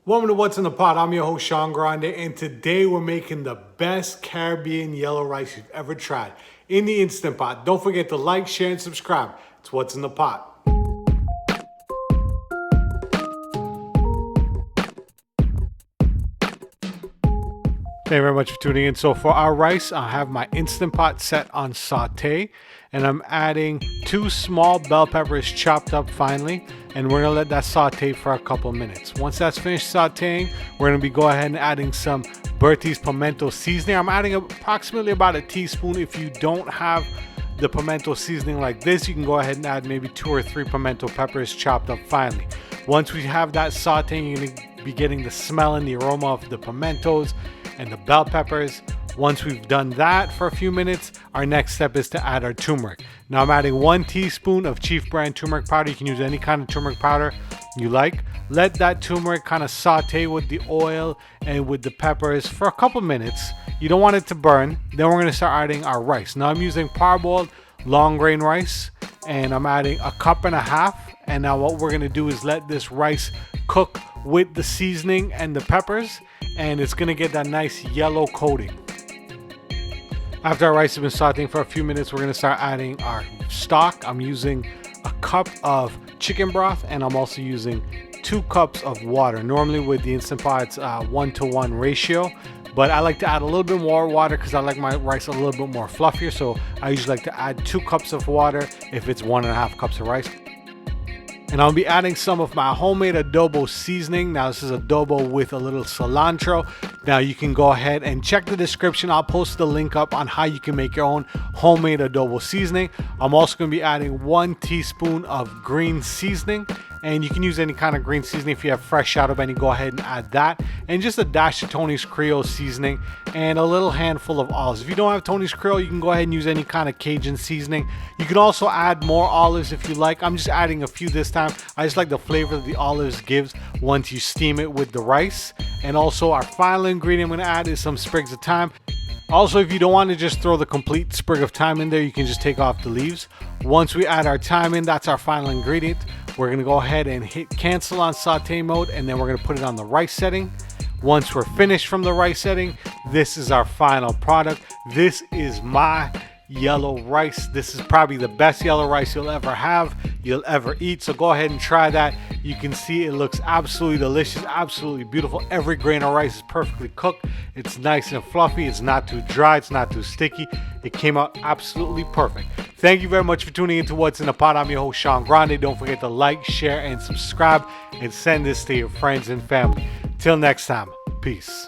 Welcome to What's in the Pot. I'm your host, Sean Grande, and today we're making the best Caribbean yellow rice you've ever tried in the Instant Pot. Don't forget to like, share, and subscribe. It's What's in the Pot. Thank you very much for tuning in. So for our rice, I have my Instant Pot set on saute, and I'm adding 2 small bell peppers chopped up finely, and we're gonna let that saute for a couple minutes. Once that's finished sauteing, we're gonna be go ahead and adding some Bertie's pimento seasoning. I'm adding approximately about a teaspoon. If you don't have the pimento seasoning like this, you can go ahead and add maybe 2 or 3 pimento peppers chopped up finely. Once we have that sauteing, you're gonna be getting the smell and the aroma of the pimentos and the bell peppers. Once we've done that for a few minutes, our next step is to add our turmeric. Now I'm adding 1 teaspoon of Chief brand turmeric powder. You can use any kind of turmeric powder you like. Let that turmeric kind of saute with the oil and with the peppers for a couple minutes. You don't want it to burn. Then we're gonna start adding our rice. Now I'm using parboiled long grain rice, and I'm adding 1.5 cups. And now what we're gonna do is let this rice cook with the seasoning and the peppers, and it's gonna get that nice yellow coating. After our rice has been sauteing for a few minutes, we're gonna start adding our stock. I'm using 1 cup of chicken broth, and I'm also using 2 cups of water. Normally with the Instant Pot, it's 1-to-1 ratio, but I like to add a little bit more water because I like my rice a little bit more fluffier. So I usually like to add 2 cups of water if it's 1.5 cups of rice. And I'll be adding some of my homemade adobo seasoning. Now this is adobo with a little cilantro. Now you can go ahead and check the description. I'll post the link up on how you can make your own homemade adobo seasoning. I'm also going to be adding 1 teaspoon of green seasoning. And you can use any kind of green seasoning. If you have fresh shadow benny, go ahead and add that. And just a dash of Tonys Creole seasoning and a little handful of olives. If you don't have Tonys Creole, you can go ahead and use any kind of Cajun seasoning. You can also add more olives if you like. I'm just adding a few this time. I just like the flavor that the olives gives once you steam it with the rice. And also our final ingredient I'm going to add is some sprigs of thyme. Also, if you don't want to just throw the complete sprig of thyme in there, you can just take off the leaves. Once we add our thyme in, that's our final ingredient. We're going to go ahead and hit cancel on saute mode, and then we're going to put it on the rice setting. Once we're finished from the rice setting, this is our final product. This is my yellow rice. This is probably the best yellow rice you'll ever eat. So go ahead and try that. You can see it looks absolutely delicious, absolutely beautiful. Every grain of rice is perfectly cooked. It's nice and fluffy. It's not too dry. It's not too sticky. It came out absolutely perfect. Thank you very much for tuning into What's in the Pot. I'm your host, Sean Grande. Don't forget to like, share, and subscribe, and send this to your friends and family. Till next time, peace.